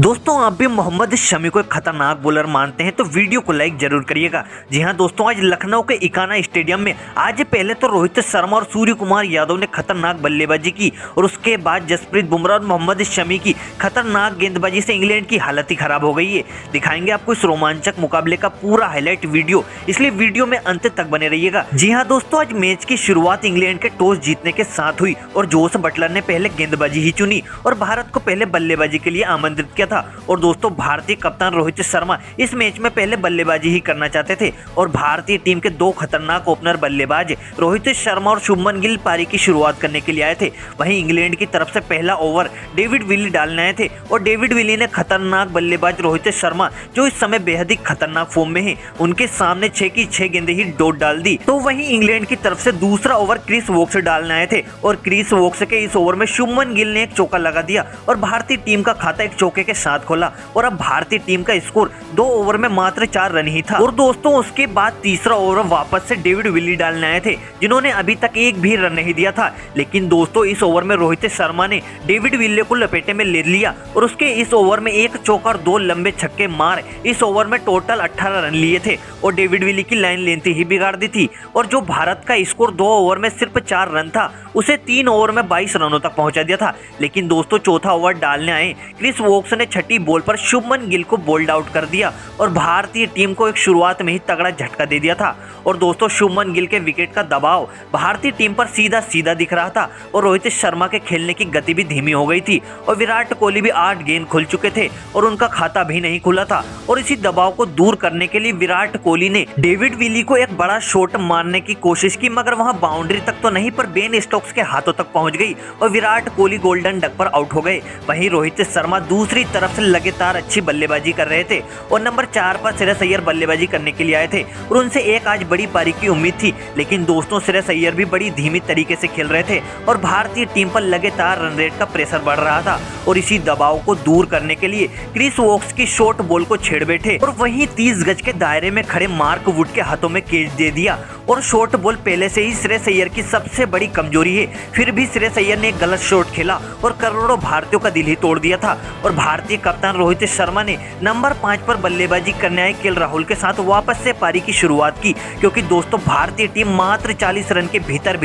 दोस्तों आप भी मोहम्मद शमी को एक खतरनाक बॉलर मानते हैं तो वीडियो को लाइक जरूर करिएगा। जी हां दोस्तों, आज लखनऊ के इकाना स्टेडियम में आज पहले तो रोहित शर्मा और सूर्य कुमार यादव ने खतरनाक बल्लेबाजी की और उसके बाद जसप्रीत बुमराह और मोहम्मद शमी की खतरनाक गेंदबाजी से इंग्लैंड की हालत ही खराब हो गई है। दिखाएंगे आपको इस रोमांचक मुकाबले का पूरा हाईलाइट वीडियो, इसलिए वीडियो में अंत तक बने रहिएगा। जी हाँ दोस्तों, आज मैच की शुरुआत इंग्लैंड के टॉस जीतने के साथ हुई और जोस बटलर ने पहले गेंदबाजी ही चुनी और भारत को पहले बल्लेबाजी के लिए आमंत्रित किया था। और दोस्तों भारतीय कप्तान रोहित शर्मा इस मैच में पहले बल्लेबाजी ही करना चाहते थे और भारतीय टीम के दो खतरनाक ओपनर बल्लेबाज रोहित शर्मा और शुभमन गिल पारी की शुरुआत करने के लिए आए थे। वहीं इंग्लैंड की तरफ से पहला ओवर डेविड विली डालने आए थे और डेविड विली ने खतरनाक बल्लेबाज रोहित शर्मा जो इस समय बेहद ही खतरनाक फॉर्म में है उनके सामने 6 की 6 गेंदें ही डॉट डाल दी। तो वहीं इंग्लैंड की तरफ से दूसरा ओवर क्रिस वोक्स डालने आए थे और क्रिस वोक्स के इस ओवर में शुभमन गिल ने एक चौका लगा दिया और भारतीय टीम का खाता एक चौके के साथ खोला और अब भारतीय टीम का स्कोर 2 ओवर में मात्र 4 रन ही था। और दोस्तों उसके बाद तीसरा ओवर वापस से डेविड विली डालने आए थे जिन्होंने अभी तक एक भी रन नहीं दिया था। लेकिन दोस्तों इस ओवर में रोहित शर्मा ने डेविड विली को लपेटे में ले लिया और उसके इस ओवर में एक चौका और 2 लंबे छक्के मार इस ओवर में टोटल 18 रन लिए थे और डेविड विली की लाइन लेंथ ही बिगाड़ दी थी। और जो भारत का स्कोर 2 ओवर में सिर्फ 4 रन था उसे 3 ओवर में 22 रनों तक पहुंचा दिया था। लेकिन दोस्तों चौथा ओवर डालने आए क्रिस वोक्स ने छठी बॉल पर शुभमन गिल को बोल्ड आउट कर दिया और भारतीय टीम को एक शुरुआत में ही तगड़ा झटका दे दिया था। और दोस्तों शुभमन गिल के विकेट का दबाव भारतीय टीम पर सीधा सीधा दिख रहा था और रोहित शर्मा के खेलने की गति भी धीमी हो गई थी और विराट कोहली भी 8 गेंद खुल चुके थे और उनका खाता भी नहीं खुला था। और इसी दबाव को दूर करने के लिए विराट कोहली ने डेविड विली को एक बड़ा शॉट मारने की कोशिश की, मगर वहां बाउंड्री तक तो नहीं पर बेन स्टोक्स के हाथों तक पहुंच गई और विराट कोहली गोल्डन डक पर आउट हो गए। वहीं रोहित शर्मा दूसरी तरफ से लगातार अच्छी बल्लेबाजी कर रहे थे और नंबर 4 पर श्रेयस अय्यर बल्लेबाजी करने के लिए आए थे और उनसे एक आज बड़ी पारी की उम्मीद थी। लेकिन दोस्तों श्रेयस अय्यर भी बड़ी धीमी तरीके से खेल रहे थे और भारतीय टीम पर लगातार रन रेट का प्रेशर बढ़ रहा था और इसी दबाव को दूर करने के लिए क्रिस वोक्स की शॉर्ट बॉल को छेड़ बैठे और वहीं 30 गज के दायरे में खड़े मार्क वुड के हाथों में कैच दे दिया। और शॉर्ट बॉल पहले से ही श्रेयस अय्यर की सबसे बड़ी कमजोरी है, फिर भी श्रेयस अय्यर ने एक गलत शॉट खेला और करोड़ों भारतीयों का दिल ही तोड़ दिया था। और भारतीय कप्तान रोहित शर्मा ने नंबर 5 पर बल्लेबाजी करने आए केएल राहुल के साथ वापस से पारी की शुरुआत की, क्योंकि दोस्तों भारतीय टीम मात्र 40 रन के भीतर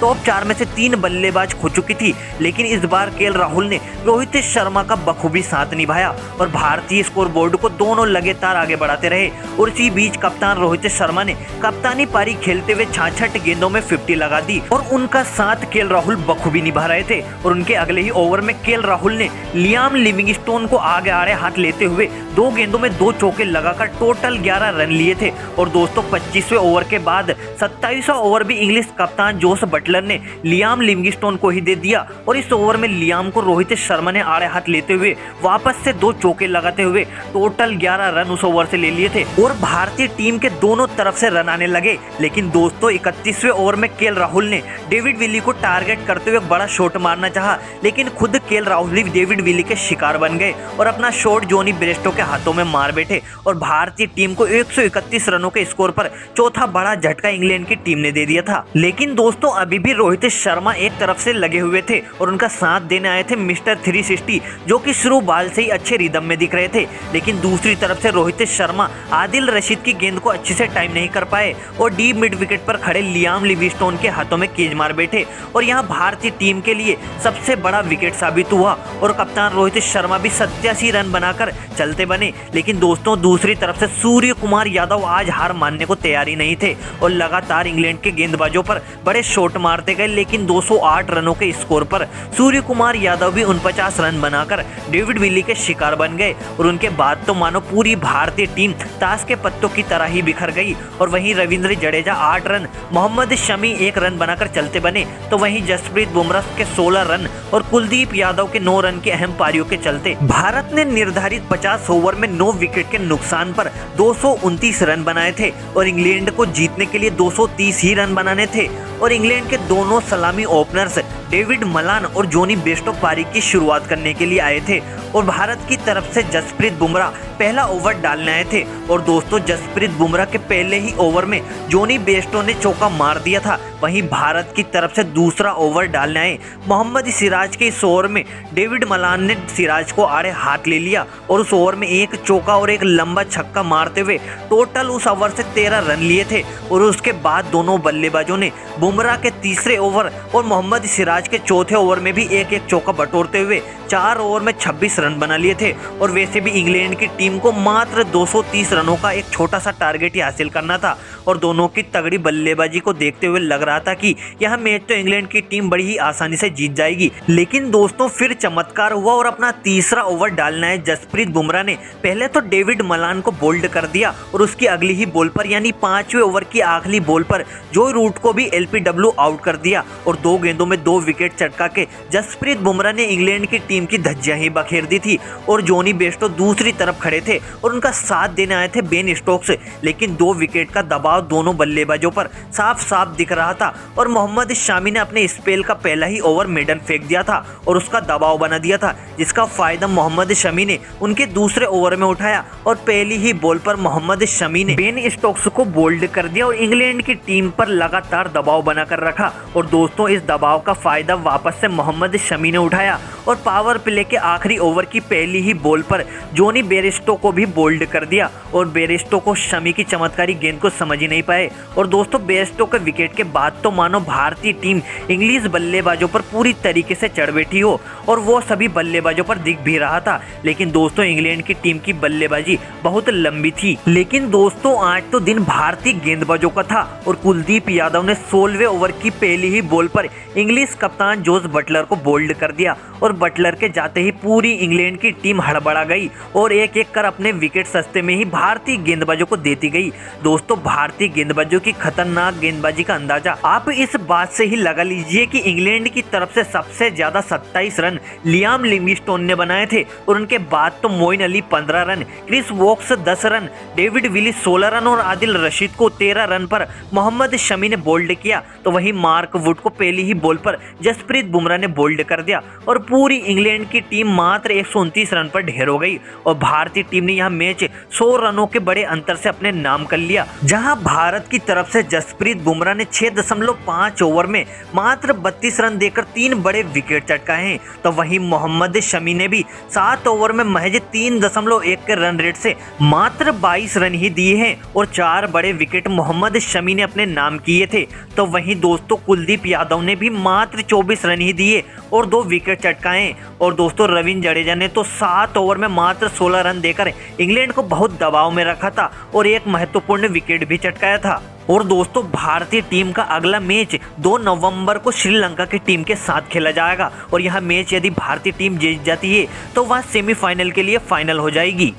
टॉप 4 में से 3 बल्लेबाज खो चुकी थी। लेकिन इस बार केएल राहुल ने रोहित शर्मा का बखूबी साथ निभाया और भारतीय स्कोर बोर्ड को दोनों लगातार आगे बढ़ाते रहे। और इसी बीच कप्तान रोहित शर्मा ने कप्तानी पारी खेलते हुए 66 गेंदों में 50 लगा दी और उनका साथ केएल राहुल बखूबी निभा रहे थे। और उनके अगले ही ओवर में केएल राहुल ने लियाम लिविंगस्टोन को आगे आड़े हाथ लेते हुए 2 गेंदों में 2 चौके लगाकर टोटल 11 रन लिए थे। और दोस्तों 25वें ओवर के बाद 27वां ओवर भी इंग्लिश कप्तान जोस बटलर ने लियाम लिविंगस्टोन को ही दे दिया और इस ओवर में लियाम को रोहित शर्मा ने आड़े हाथ लेते हुए वापस से 2 चौके लगाते हुए टोटल 11 रन उस ओवर से ले लिए थे और भारतीय टीम के दोनों तरफ से रन आने लगे। लेकिन दोस्तों 31वें ओवर में केएल राहुल ने डेविड विली को टारगेट करते हुए बड़ा शॉट मारना चाहा, लेकिन खुद केएल राहुल ही डेविड विली के शिकार बन गए और अपना शॉट जोनी ब्रेस्टो के हाथों में मार बैठे और भारतीय टीम को 131 रनों के स्कोर पर चौथा बड़ा झटका इंग्लैंड की टीम ने दे दिया था। लेकिन दोस्तों अभी भी रोहित शर्मा एक तरफ से लगे हुए थे और उनका साथ देने आए थे मिस्टर 360 जो कि शुरू बाल से ही अच्छे रिदम में दिख रहे थे। लेकिन दूसरी तरफ से रोहित शर्मा आदिल रशीद की गेंद को अच्छे से टाइम नहीं कर पाए और डीप मिड विकेट पर खड़े लियाम लिविंगस्टोन के हाथों में कैच मार बैठे और यहाँ भारतीय टीम के लिए सबसे बड़ा विकेट साबित हुआ और कप्तान रोहित शर्मा भी 87 रन बनाकर चलते बने। लेकिन दोस्तों दूसरी तरफ से सूर्य कुमार यादव आज हार मानने को तैयार ही नहीं थे और लगातार इंग्लैंड के गेंदबाजों पर बड़े शॉट मारते गए। लेकिन 208 रनों के स्कोर पर सूर्य कुमार यादव भी 49 रन बनाकर डेविड विली के शिकार बन गए और उनके बाद तो मानो पूरी भारतीय टीम ताश के पत्तों की तरह ही बिखर गई। और वहीं रविंद्र जडेजा 8 रन, मोहम्मद शमी 1 रन बनाकर चलते बने तो वहीं जसप्रीत बुमराह के 16 रन और कुलदीप यादव के 9 रन की अहम पारियों के चलते भारत ने निर्धारित 50 ओवर में 9 विकेट के नुकसान पर 229 रन बनाए थे और इंग्लैंड को जीतने के लिए 230 ही रन बनाने थे। और इंग्लैंड के दोनों सलामी ओपनर्स डेविड मलान और जोनी बेस्टो पारी की शुरुआत करने के लिए आए थे और भारत की तरफ से जसप्रीत बुमराह पहला ओवर डालने आए थे। और दोस्तों जसप्रीत बुमराह के पहले ही ओवर में जोनी बेस्टो ने चौका मार दिया था। वहीं भारत की तरफ से दूसरा ओवर डालने आए मोहम्मद सिराज के इस ओवर में डेविड मलान ने सिराज को आड़े हाथ ले लिया और उस ओवर में एक चौका और एक लंबा छक्का मारते हुए टोटल उस ओवर से 13 रन लिए थे। और उसके बाद दोनों बल्लेबाजों ने बुमराह के तीसरे ओवर और मोहम्मद सिराज के चौथे ओवर में भी एक एक चौका बटोरते हुए 4 ओवर में 26 रन बना लिए थे। और वैसे भी इंग्लैंड की टीम को मात्र 230 रनों का एक छोटा सा टारगेट ही हासिल करना था और दोनों की तगड़ी बल्लेबाजी को देखते हुए लग रहा था कि यह मैच तो इंग्लैंड की टीम बड़ी ही आसानी से जीत जाएगी। लेकिन दोस्तों फिर चमत्कार हुआ और अपना तीसरा ओवर डालना है जसप्रीत बुमराह ने पहले तो डेविड मलान को बोल्ड कर दिया और उसकी अगली ही बॉल पर यानी 5वें ओवर की आखिरी बॉल पर जोई रूट को भी LPW आउट कर दिया और 2 गेंदों में 2 विकेट चटका के जसप्रीत बुमराह ने इंग्लैंड की टीम की धज्जियां ही बखेर दी थी। और जोनी बेस्टो दूसरी तरफ खड़े थे और उनका साथ देने आए थे बेन स्टोक्स। लेकिन 2 विकेट का दबाव दोनों बल्लेबाजों पर साफ साफ दिख रहा था और मोहम्मद शामी ने अपने स्पेल का पहला ही ओवर मेडन फेंक दिया था और उसका दबाव बना दिया था, जिसका फायदा मोहम्मद शमी ने उनके दूसरे ओवर में उठाया और पहली ही बॉल पर मोहम्मद शमी ने बेन स्टोक्स को बोल्ड कर दिया और इंग्लैंड की टीम पर लगातार दबाव बनाकर रखा। और दोस्तों इस दबाव का फायदा वापस से मोहम्मद शमी ने उठाया और पावर प्ले के आखिरी ओवर की पहली ही बॉल पर जोनी बेयरस्टो को भी बोल्ड कर दिया और बेयरस्टो को शमी की चमत्कारी गेंद को समझ ही नहीं पाए। और दोस्तों बेयरस्टो के विकेट के बाद तो मानो भारतीय टीम इंग्लिश बल्लेबाजों पर पूरी तरीके से चढ़ बैठी हो और वो सभी बल्लेबाजों पर दिख भी रहा था। लेकिन दोस्तों इंग्लैंड की टीम की बल्लेबाजी बहुत लंबी थी। लेकिन दोस्तों आज तो दिन भारतीय गेंदबाजों का था और कुलदीप यादव ने 16वें ओवर की पहली ही बॉल पर इंग्लिश कप्तान जोस बटलर को बोल्ड कर दिया और बटलर के जाते ही पूरी इंग्लैंड की टीम हड़बड़ा गई और एक एक कर अपने विकेट सस्ते में ही भारतीय गेंदबाजों को देती गई। दोस्तों भारतीय गेंदबाजों की खतरनाक गेंदबाजी का अंदाजा आप इस बात से ही लगा लीजिए कि इंग्लैंड की तरफ से सबसे ज्यादा 27 रन लियाम लिविंगस्टोन ने बनाए थे और उनके बाद तो Moeen Ali 15 run, Chris Woakes 10 run, David Willis 16 run और आदिल रशीद को 13 रन पर मोहम्मद शमी ने बोल्ड किया। तो वहीं मार्क वुड को पहली ही बॉल पर जसप्रीत बुमराह ने बोल्ड कर दिया और पूरी इंग्लैंड की टीम मात्र 129 रन पर ढेर हो गई और भारतीय टीम ने यह मैच 100 रनों के बड़े अंतर से अपने नाम कर लिया। जहां भारत की तरफ से जसप्रीत बुमराह ने 6.5 ओवर में मात्र 32 रन देकर 3 बड़े विकेट चटकाए हैं, तो वहीं मोहम्मद शमी ने भी 7 ओवर में महज 3.1 के रन रेट से मात्र 22 रन ही दिए हैं और 4 बड़े विकेट मोहम्मद शमी ने अपने नाम किए थे। तो वहीं दोस्तों कुलदीप यादव ने भी मात्र 24 रन ही दिए और 2 विकेट चटकाए और दोस्तों रविंद्र जडेजा ने तो 7 ओवर में मात्र 16 रन देकर इंग्लैंड को बहुत दबाव में रखा था और एक महत्वपूर्ण विकेट भी चटकाया था। और दोस्तों भारतीय टीम का अगला मैच 2 नवंबर को श्रीलंका की टीम के साथ खेला जाएगा और यह मैच यदि भारतीय टीम जीत जाती है तो वह सेमीफाइनल के लिए फाइनल हो जाएगी।